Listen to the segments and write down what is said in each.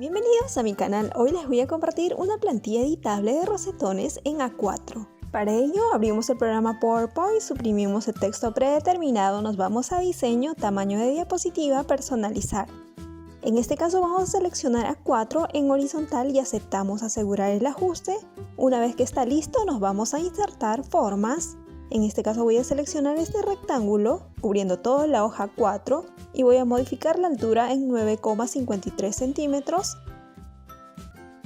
Bienvenidos a mi canal. Hoy les voy a compartir una plantilla editable de rosetones en A4. Para ello abrimos el programa PowerPoint, suprimimos el texto predeterminado, nos vamos a diseño, tamaño de diapositiva, personalizar. En este caso vamos a seleccionar A4 en horizontal y aceptamos asegurar el ajuste. Una vez que está listo nos vamos a insertar formas. En este caso voy a seleccionar este rectángulo cubriendo toda la hoja 4 y voy a modificar la altura en 9,53 centímetros.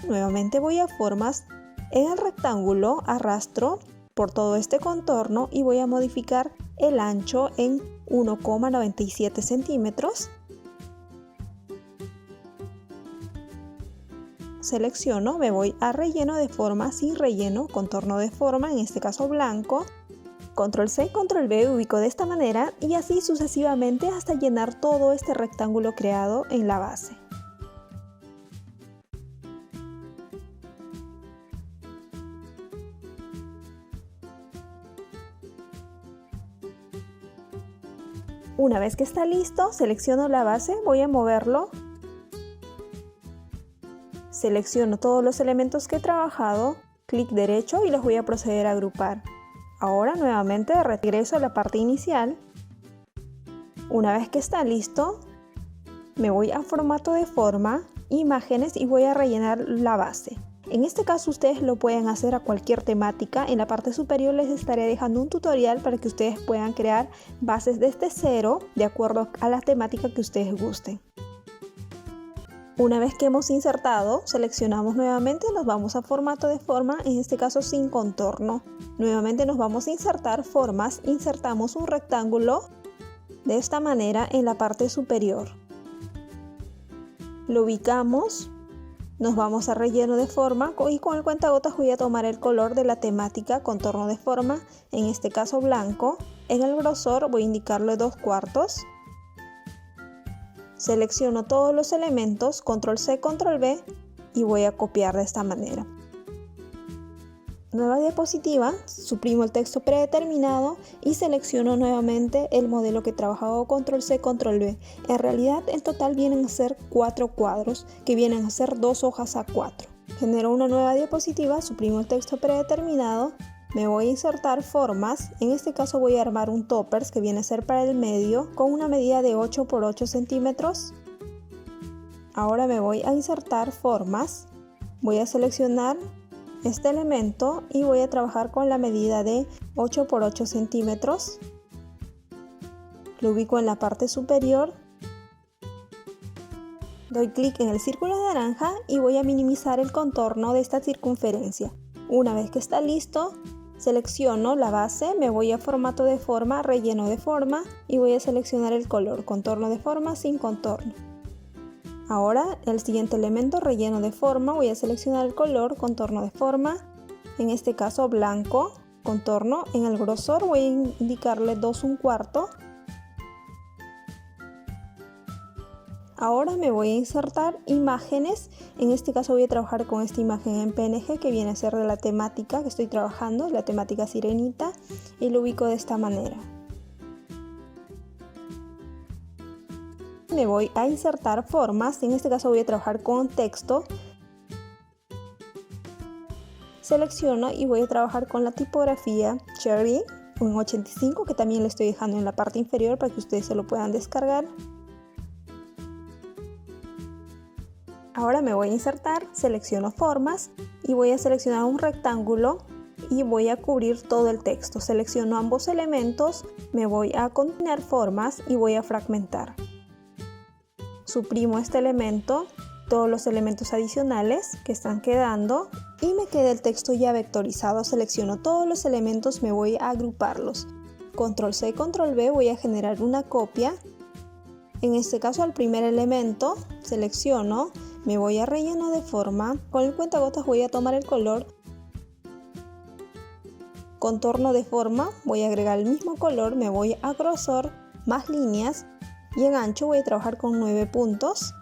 Nuevamente voy a formas, en el rectángulo arrastro por todo este contorno y voy a modificar el ancho en 1,97 centímetros. Selecciono, me voy a relleno de forma sin relleno, contorno de forma, en este caso blanco. Control C, Control V, ubico de esta manera y así sucesivamente hasta llenar todo este rectángulo creado en la base. Una vez que está listo, selecciono la base, voy a moverlo. Selecciono todos los elementos que he trabajado, clic derecho y los voy a proceder a agrupar. Ahora nuevamente regreso a la parte inicial. Una vez que está listo, me voy a formato de forma, imágenes y voy a rellenar la base. En este caso ustedes lo pueden hacer a cualquier temática. En la parte superior les estaré dejando un tutorial para que ustedes puedan crear bases desde cero de acuerdo a la temática que ustedes gusten. Una vez que hemos insertado, seleccionamos nuevamente, nos vamos a formato de forma, en este caso sin contorno. Nuevamente nos vamos a insertar formas, insertamos un rectángulo de esta manera en la parte superior. Lo ubicamos, nos vamos a relleno de forma y con el cuentagotas voy a tomar el color de la temática, contorno de forma, en este caso blanco. En el grosor voy a indicarle 2/4. Selecciono todos los elementos, Control C, Control V y voy a copiar de esta manera. Nueva diapositiva, suprimo el texto predeterminado y selecciono nuevamente el modelo que he trabajado, Control C, Control V. En realidad en total vienen a ser 4 cuadros que vienen a ser 2 hojas A4. Genero una nueva diapositiva, suprimo el texto predeterminado. Me voy a insertar formas, en este caso voy a armar un toppers que viene a ser para el medio con una medida de 8 por 8 centímetros. Ahora me voy a insertar formas, voy a seleccionar este elemento y voy a trabajar con la medida de 8 por 8 centímetros. Lo ubico en la parte superior. Doy clic en el círculo naranja y voy a minimizar el contorno de esta circunferencia. Una vez que está listo, selecciono la base, me voy a formato de forma, relleno de forma y voy a seleccionar el color, contorno de forma sin contorno. Ahora el siguiente elemento, relleno de forma, voy a seleccionar el color, contorno de forma, en este caso blanco, contorno. En el grosor voy a indicarle 2/4. Ahora me voy a insertar imágenes, en este caso voy a trabajar con esta imagen en PNG que viene a ser de la temática que estoy trabajando, la temática sirenita, y lo ubico de esta manera. Me voy a insertar formas, en este caso voy a trabajar con texto. Selecciono y voy a trabajar con la tipografía Cherry en 85 que también le estoy dejando en la parte inferior para que ustedes se lo puedan descargar. Ahora me voy a insertar, selecciono formas y voy a seleccionar un rectángulo y voy a cubrir todo el texto. Selecciono ambos elementos, me voy a combinar formas y voy a fragmentar. Suprimo este elemento, todos los elementos adicionales que están quedando y me queda el texto ya vectorizado. Selecciono todos los elementos, me voy a agruparlos. Control C, Control V, voy a generar una copia. En este caso al primer elemento, selecciono. Me voy a relleno de forma, con el cuentagotas voy a tomar el color, contorno de forma, voy a agregar el mismo color, me voy a grosor, más líneas y en ancho voy a trabajar con 9 puntos.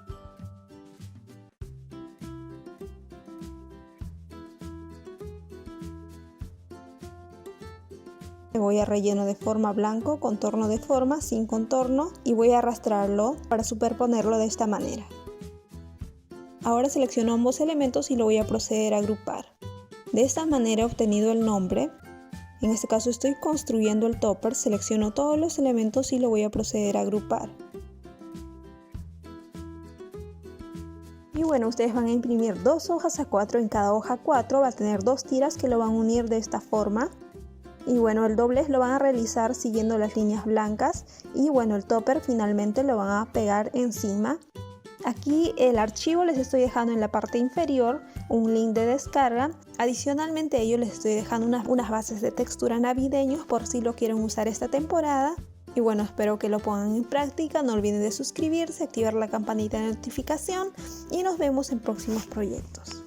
Me voy a relleno de forma blanco, contorno de forma, sin contorno y voy a arrastrarlo para superponerlo de esta manera. Ahora selecciono ambos elementos y lo voy a proceder a agrupar. De esta manera he obtenido el nombre. En este caso estoy construyendo el topper, selecciono todos los elementos y lo voy a proceder a agrupar. Y bueno, ustedes van a imprimir 2 hojas A4, en cada hoja 4 va a tener 2 tiras que lo van a unir de esta forma. Y bueno, el doblez lo van a realizar siguiendo las líneas blancas y bueno, el topper finalmente lo van a pegar encima. Aquí el archivo les estoy dejando en la parte inferior un link de descarga. Adicionalmente a ello les estoy dejando unas bases de textura navideños por si lo quieren usar esta temporada. Y bueno, espero que lo pongan en práctica. No olviden de suscribirse, activar la campanita de notificación y nos vemos en próximos proyectos.